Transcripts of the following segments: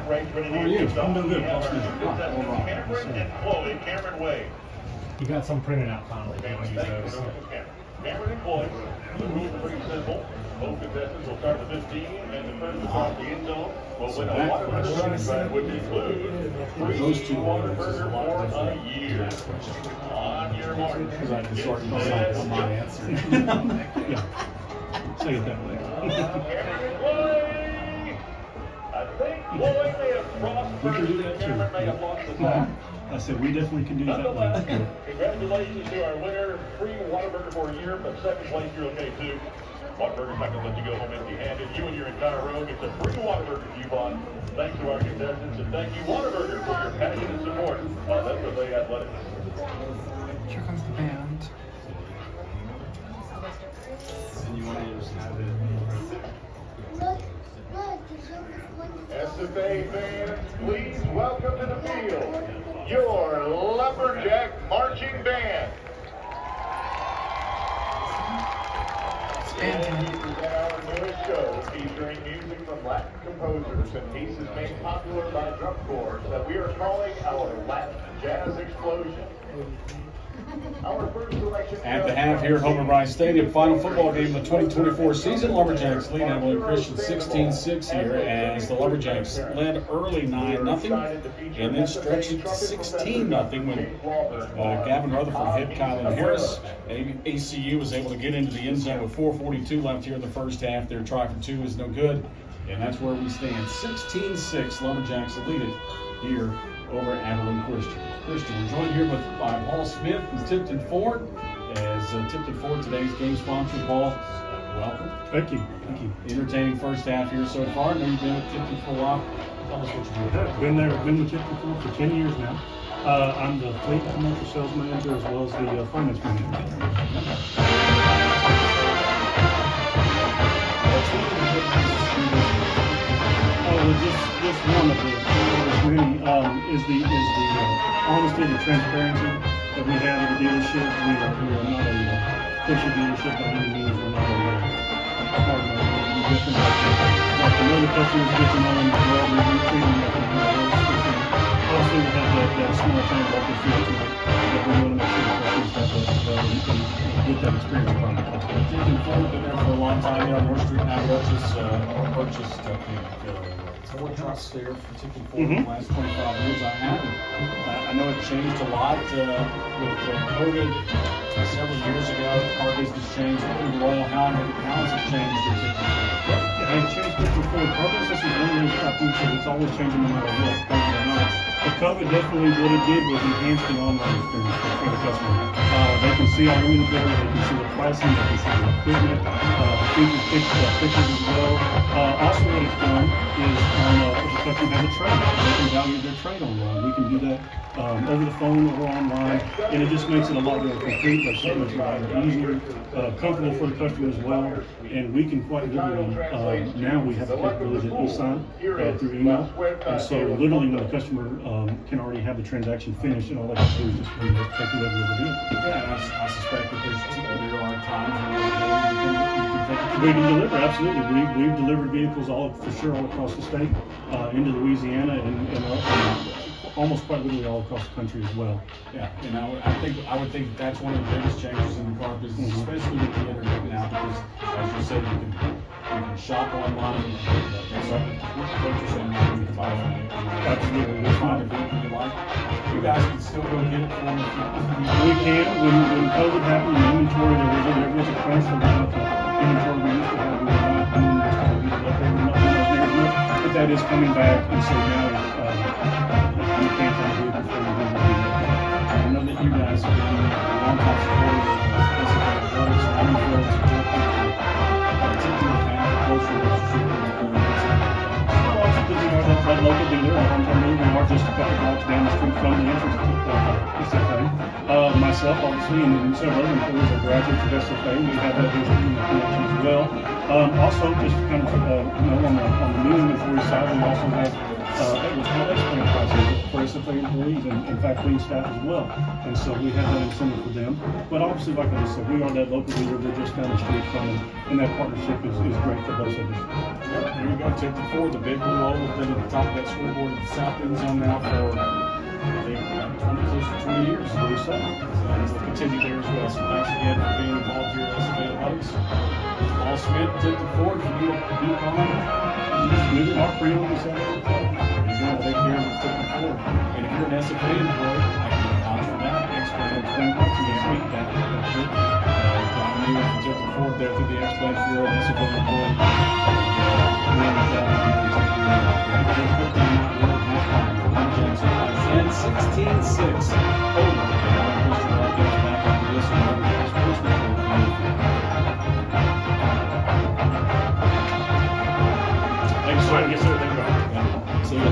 race ready to get kicked off. We have our contestants Cameron and Chloe. Cameron Way. You got some printed out finally. Cameron and Chloe. The rules are pretty simple. Both contestants will start the 15, and the first to cross the end zone will win a Whataburger running ride, which includes free Whataburger for a year. On your mark. Because I can sort of my answer. Yeah. Say it that way. Cameron and Chloe. I think Chloe may have crossed We can first, do that and too. Cameron may have lost the time. I said we definitely can do it that way. Nonetheless, congratulations to our winner. Free Whataburger for a year, but second place, you're okay too. Whataburger's not going to let you go home empty-handed. You and your entire row get a free Whataburger coupon. Thanks to our contestants, and thank you, Whataburger, for your passion and support of FFA Athletics. Here comes the band. And you want to just have it. SFA fans, please welcome to the field your Lumberjack Marching Band. And this is our newest show featuring music from Latin composers and pieces made popular by drum corps that we are calling our Latin Jazz Explosion. Our first selection At the half here at Homer Bryce Stadium, final football game of the 2024 season. Lumberjacks lead Abilene Christian 16-6 here as the Lumberjacks led early 9-0 and then stretched it to 16-0 when Gavin Rutherford hit Kylan Harris. ACU was able to get into the end zone with 4:42 left here in the first half. Their try for two is no good, and that's where we stand. 16-6, Lumberjacks lead it here over at Abilene Christian. We're joined here by Paul Smith and Tipton Ford. As Tipton Ford, today's game sponsor. Paul, welcome. Thank you. Thank you. Entertaining first half here so far. I know you've been with Tipton for a while. Tell us what you do. I've been with Tipton for 10 years now. I'm the fleet commercial sales manager as well as the finance manager. Just one of the many is the honesty and the transparency that we have at the dealership. We are not a pushy dealership by any means. We're not a partner. We're different. Like to know the customers, get to know them well. We treat them like also we have that small town local feel to it that we want to make sure the customers have that and get that experience from the customer. Tipton Ford, been there for a long time here on North Street. Now purchased I think, 4 trucks there for Tipton Ford in the last 25 years I have. I know it changed a lot with COVID several years ago. The car business changed. Well, how has it changed at Tipton Ford? Yeah, it changed Tipton Ford. Car business is one of those companies it's always changing no matter what, COVID or not. But COVID definitely what it did was enhance the online experience for the customer. They can see our inventory, they can see the pricing, they can see the equipment, features, pictures as well. Also what it's done is if the customer has a trade, they can value their trade online. We can do that over the phone or online, and it just makes it a lot more complete, makes it much easier, comfortable for the customer as well. And we can quite literally, now we have the capability to e-sign through email. And so literally when the customer can already have the transaction finished and all they have to do is just take delivery of the vehicle. Yeah, I suspect that there are times when you can take it. We can deliver, absolutely. We've delivered vehicles for sure all across the state, into Louisiana and almost quite literally all across the country as well. Yeah, and I would think that's one of the biggest changes in the car business, especially with the internet now, because as you said, you can shop online, you can purchase online, you can buy online. Absolutely. You can find a vehicle you like. You guys can still go get it from We can. When COVID happened, the inventory, there was a crunch for the inventory we used to have. We were not doing what's called the leftover, not doing those management, but that is coming back, and so now you can't find a vehicle before you do the I know that you guys have been a long time supporters of SFA Athletics, and I'm thrilled to support people Tipton to have a close relationship with that local dealer, we are just a couple blocks down the street from the entrance to SFA. Myself, obviously, and several other employees are graduates of SFA. We have that history and connection as well. Also, just kind of, on the new inventory side, we also have what's called explain pricing for SFA employees, and in fact, lead staff as well. And so we have that incentive for them. But obviously, like I just said, we are that local leader. We're just down the street from them, and that partnership is great for both of us. Yep, here you go, tip to four, the big blue oval been at the top of that scoreboard at the south end zone now for, I think, about 20, close to 20 years. I believe so. And we'll continue there as well. So thanks again for being involved here at SFA Athletics. Paul Smith, tip to four, if you need a new comment, just move it. Our pre-order is out there. There you go, take care of the tip to four. And if you're an SFA employee, I can vouch for that. Explain it $20 you just meet that. I mean, tip to four there through the explain if you're an SFA employee. And 16-6 over. Back after this one. Thanks, sir. Yes, sir. Thank you. Yeah. See you.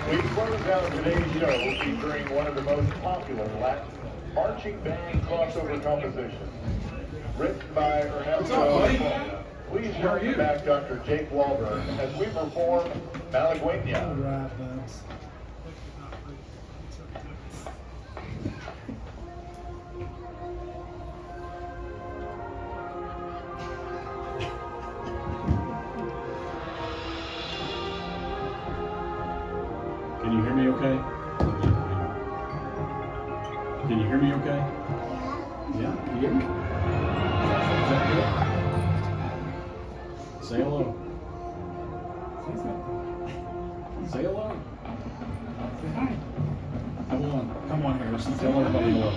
We close out today's show featuring one of the most popular Latin marching band crossover compositions. Written by Ernesto. Please welcome back Dr. Jake Wahlberg as we perform Malagueña. Can you hear me okay? Can you hear me okay? Yeah, can you hear me? Is that good? Say hello. Say hello. Say hi. Come on, Harrison. Tell everybody hello.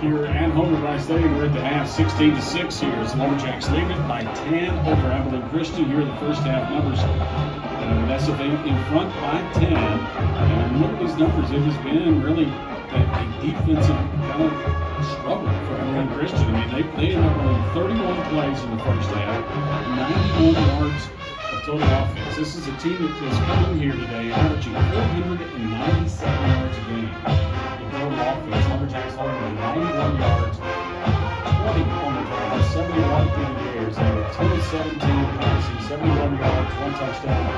Here at home at Rice Stadium, we're at the half, 16-6 here. As Lumberjacks lead it by 10 over Abilene Christian. Here are the first half numbers. With SFA in front by 10. And look at these numbers. It has been really a defensive kind of struggle for Abilene Christian. I mean, they ended up running 31 plays in the first half, 91 yards of total offense. This is a team that has come in here today averaging 497 yards a game. Total offense, Lumberjacks holding 91 yards, 20 on the ground, 71 through the air, so a total 17 passing, 71 yards, 1 touchdown,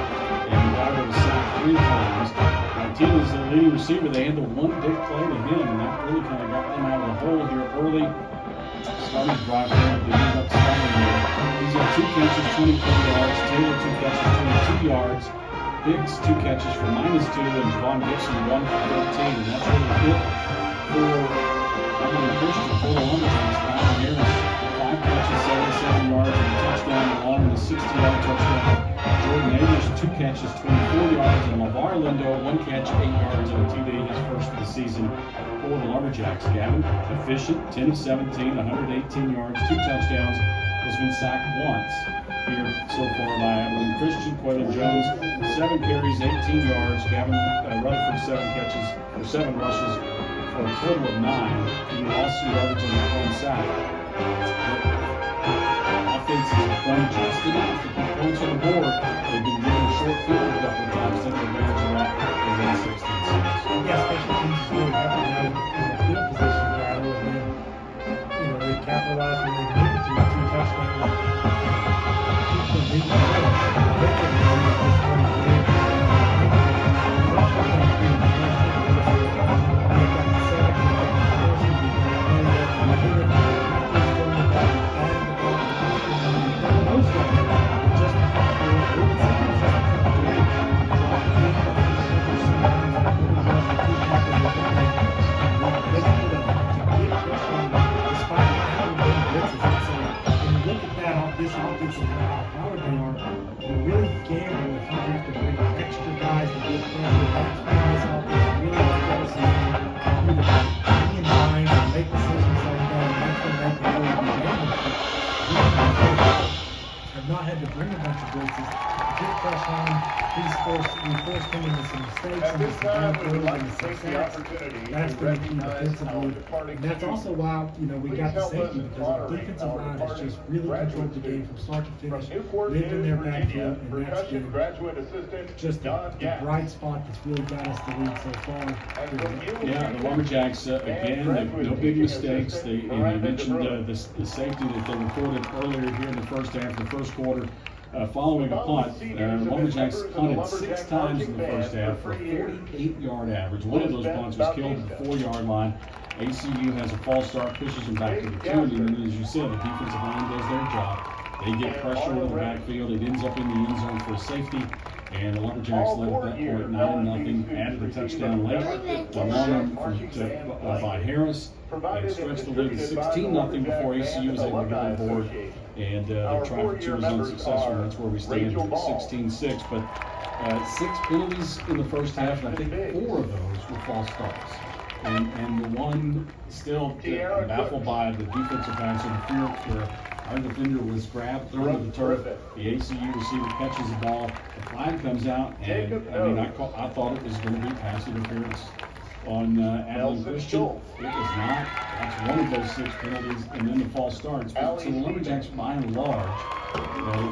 and Guido was sacked 3 times. Martinez is the leading receiver. They had the one big play to him, and that really kind of got them out of the hole here early. Started to drive there, they ended up starting here. He's got 2 catches, 24 yards, Taylor 2 catches, 22 yards. Biggs 2 catches for -2, and Javon Gibson 1 for 13, and that's really it for Abilene Christian for the Lumberjacks. Byron Harris 5 catches, 77 yards, and a touchdown, along with a 60-yard touchdown. Jordan Ayers 2 catches, 24 yards, and LeVar Lindo 1 catch, 8 yards, and a TD, his first of the season for the Lumberjacks. Gavin, efficient, 10 of 17, 118 yards, 2 touchdowns, has been sacked once here so far by Abilene Christian. Quaylen Jones, 7 carries, 18 yards. Gavin Rutherford, 7 catches, or 7 rushes for a total of 9. He lost some yards on that one sack. Offense has done just enough to put points on the board. They've been given a short field a couple of times, taking advantage of that in that 16-6. Yeah, special teams is really helping them in the field position battle, and then, they capitalized when they needed to 2 touchdowns. Keep them about this offense and how powered they are, you really gamble if you have to bring extra guys to get pressure. That's when this offense really forces you to be in mind and make decisions like that, and that's when they can really be damaged. Have not had to bring a bunch of blitzes, get pressure on him. We forced him into some mistakes At and this some time, bad we would throws like and to some take the sacks. opportunity That's to going to keep recognize our defensively. departing And that's students. also why, we Please got the help us safety in because our honoring defensive our line has departing just really controlled graduate the game from start to From finish, Newport lived in News, their Virginia, backfield, and that's percussion been graduate assistant just John the Gass. bright spot that's really got us the lead so far. And from Newport, Yeah, the Lumberjacks, again, no big mistakes. And you mentioned the safety that they recorded earlier here in the first half, the first quarter. Following a punt, Lumberjacks punted 6 times in the first half for a 48-yard average. One of those punts was killed at the 4-yard line. ACU has a false start, pushes them back to the 2, and then, as you said, the defensive line does their job. They get pressure in the backfield. It ends up in the end zone for a safety. And the Lumberjacks led at that point 9-0, added a touchdown late. The long one by Harris and stretched the lead to 16-0 before ACU was able to get on board. And their try for 2 was unsuccessful. And that's where we stand at 16-6. But 6 penalties in the first half, and I think 4 of those were false starts. And the one still baffled by the defensive pass interference where our defender was grabbed, thrown to the turf. The ACU receiver catches the ball. The flag comes out, and I thought it was going to be pass interference on Abilene Christian. It was not. That's one of those 6 penalties, and then the false starts. But so the Lumberjacks, by and large,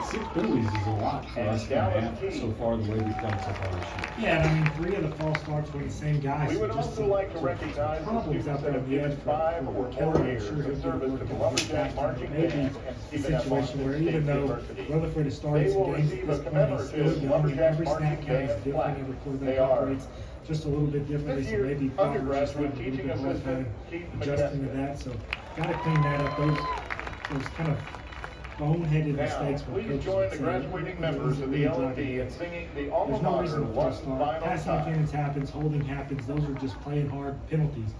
6 penalties is a lot for us to have so far the way we've played so far this year. Yeah, and 3 of the false starts were the same guys. We would so just also some, like to some recognize the problems out students there that on have the given edge 5 or for more Keller. I'm years sure of he'll get service work to the on Lumberjack his marching maybe band a and keeping us on situation where State even though University. Rutherford has started They some will games receive at a this point, he's still commemorative young, and every Lumberjack snap count is marching different, band every plaque. quarterback They are operates just a little bit differently, this so year's maybe probably just undergraduate having a teaching little bit more assistant, time Keith adjusting to McKesson. that, so gotta clean that up. Those kind of boneheaded Now, mistakes where please coaches join would the say, graduating "It members wasn't of the me L&D driving in this." singing the alma There's no mater reason for one a start. final Passing time. interference happens, holding happens. Those are just playing hard penalties.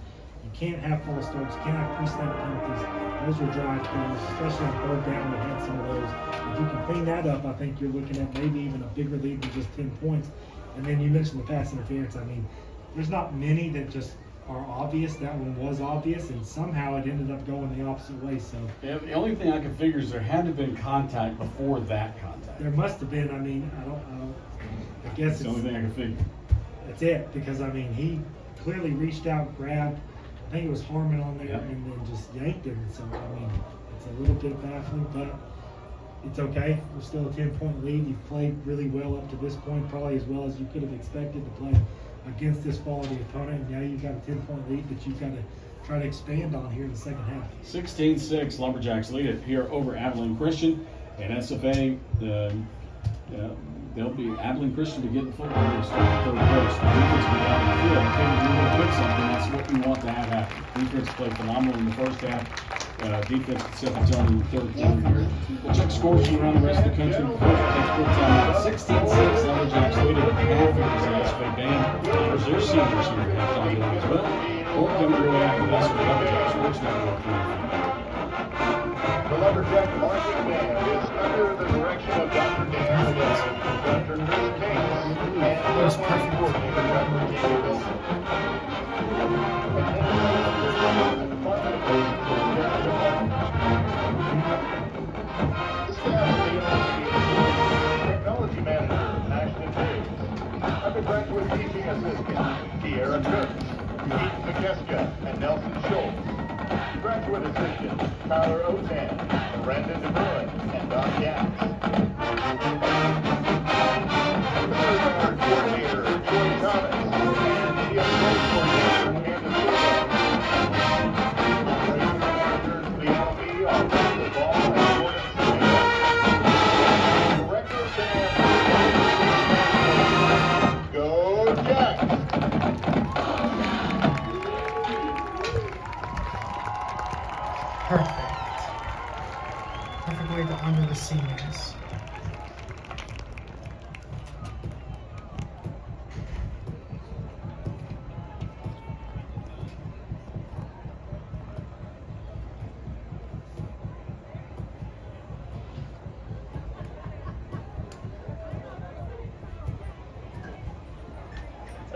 You can't have false starts. You can't have pre-snap penalties. Those are drive killers, especially on 3rd down. We had some of those. If you can clean that up, I think you're looking at maybe even a bigger lead than just 10 points. And then you mentioned the pass interference. I mean, there's not many that just are obvious. That one was obvious, and somehow it ended up going the opposite way. So Yeah, the only thing I can figure is there had to have been contact before that contact. there must have been. I mean, I guess That's the only thing I can figure. that's it, because I mean, he clearly reached out, grabbed, I think it was Harmon on there, Yep. and then just yanked him. So, I mean, it's a little bit baffling, but it's okay. We're still a 10-point lead. You've played really well up to this point, probably as well as you could have expected to play against this quality opponent. And now you've got a 10-point lead that you've got to try to expand on here in the second half. 16-6, Lumberjacks lead it here over Abilene Christian. And SFA, they'll be Abilene Christian to get the football here starting 3rd quarter. So the defense will be out in the field. I think if you want to put something, that's what you want to have happen. Defense played phenomenal in the first half. Defense could set the tone in the 3rd quarter here. We'll check scores from around the rest of the country. Before we take a quick time out. 16-6, Lumberjacks lead it at half. It was the SFA band. Honors their seniors here at halftime as well. We'll come really after this with Lumberjacks Sports Network. The Lumberjack marching band is under the direction of Dr. Dan Adams, Dr. Chris Case, and the marching coordinator, Dr. Keith Wilson. Technology manager, Ashton Biggs. Undergraduate teaching assistant, Kiera Cook, Keith McKeska, and Nelson Schultz. Graduate assistant, Tyler Otan, Brandon DeBruin, and Don Yax. Third coordinator, Joy Thomas, and the athletic coordinator, Candace Silva. Operations managers for the LP are Russell Ball and Jordan Smith. Director of band, Go Jack! Perfect. Perfect way to honor the seniors.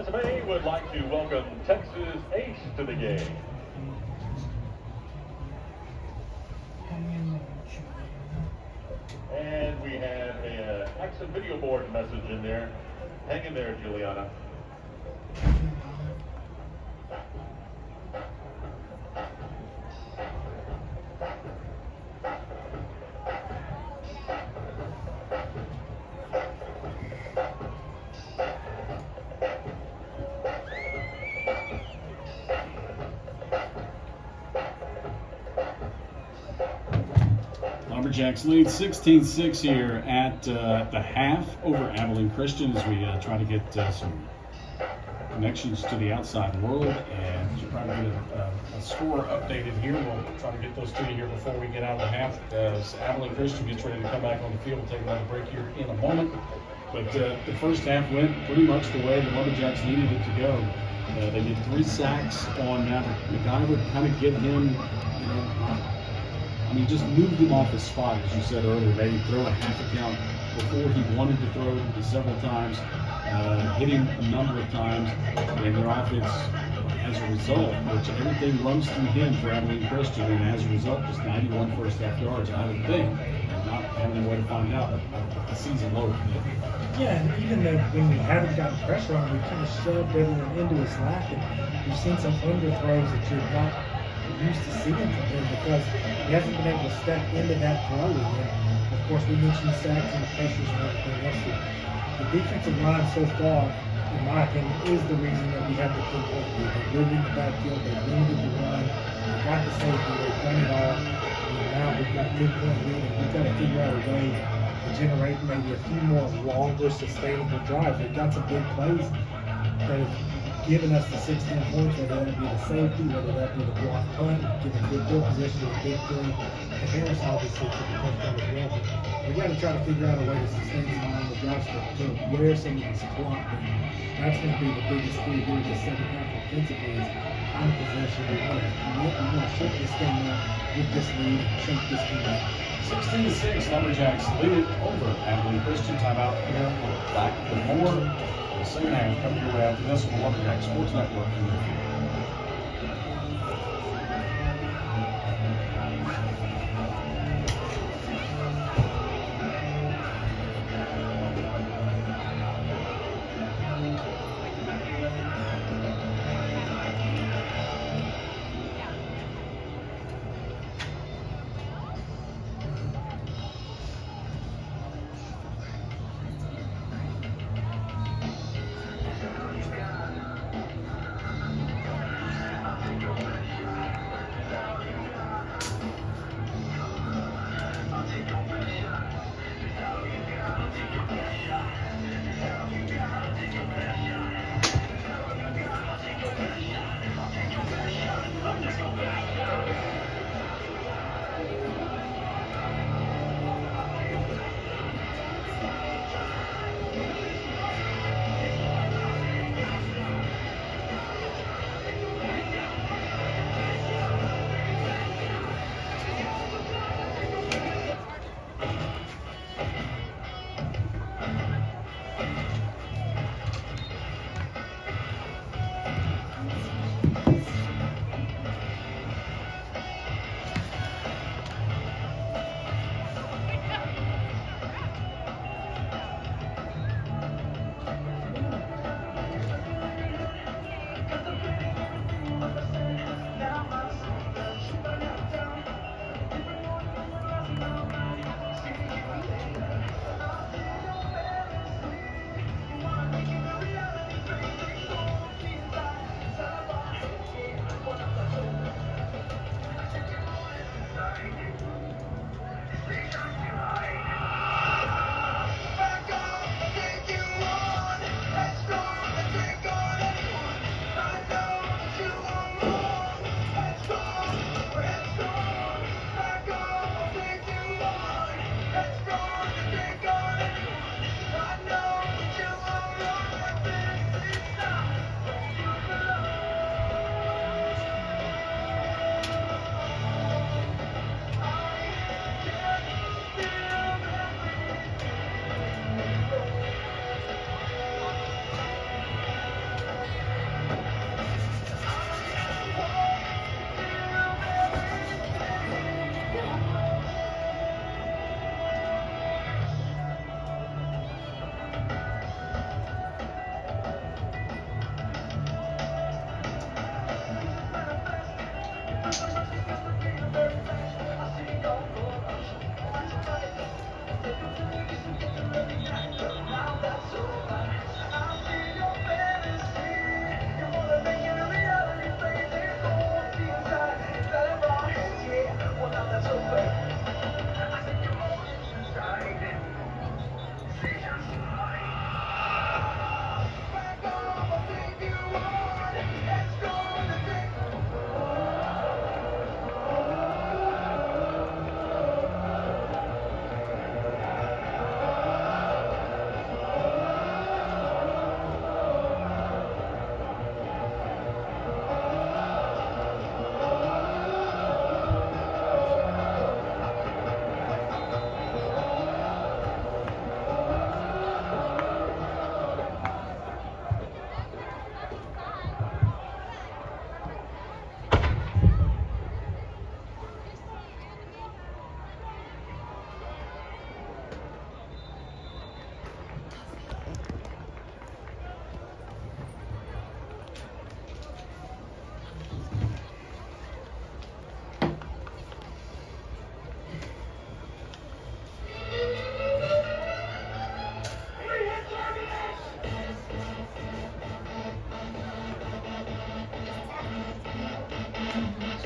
SMA would like to welcome Texas Ace to the game. And we have a exit video board message in there. Hang in there, Juliana. Lumberjacks lead 16-6 here at the half over Abilene Christian as we try to get some connections to the outside world and try to get a score updated here. We'll try to get those to you here before we get out of the half as Abilene Christian gets ready to come back on the field. We'll take another break here in a moment. But the first half went pretty much the way the Lumberjacks needed it to go. They did 3 sacks on Maverick McIver, kind of get him, just moved him off his spot, as you said earlier. They throw a half a count before he wanted to throw several times, hit him a number of times, and their offense, as a result, which everything runs through him for Abilene Christian, and as a result, just 91 first half yards, I would think, and not having a way to find out the season low. Yeah, and even though when we haven't gotten pressure on, we kind of shoved everyone into his lap, and we've seen some underthrows that you're not used to seeing from him because he hasn't been able to step into that throw. And of course, we mentioned the sacks and the pressures and everything else. The defensive line so far, in my opinion, is the reason that we have the clean hold. They've lived in the backfield, they've limited the run, they've got the safety, they've done it all. And now we've got a big point lead, and we've got to figure out a way to generate maybe a few more longer, sustainable drives. They've got some big plays that have given us the 16 points, whether that be the safety, whether that be the block punt, giving good field position to the big thing. And Harris obviously took the touchdown as well. But we got to try to figure out a way to sustain some on the drives to wear some of these clock down. That's going to be the biggest key here in the second half offensively is time of possession. We want to shut this game up, get this lead, shut this game up. 16-6, Lumberjacks lead it over Abilene Christian. Timeout here. We're back with more. The second half coming your way after this on the Lumberjack Sports Network.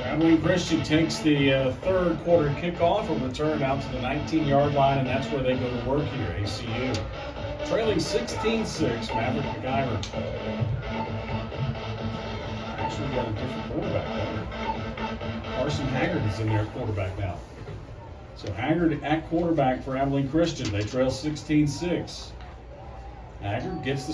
Abilene Christian takes the third quarter kickoff and return out to the 19-yard line, and that's where they go to work here, ACU. Trailing 16-6, Maverick McIver. Actually got a different quarterback there. Carson Haggard is in there at quarterback now. So Haggard at quarterback for Abilene Christian. They trail 16-6. Haggard gets the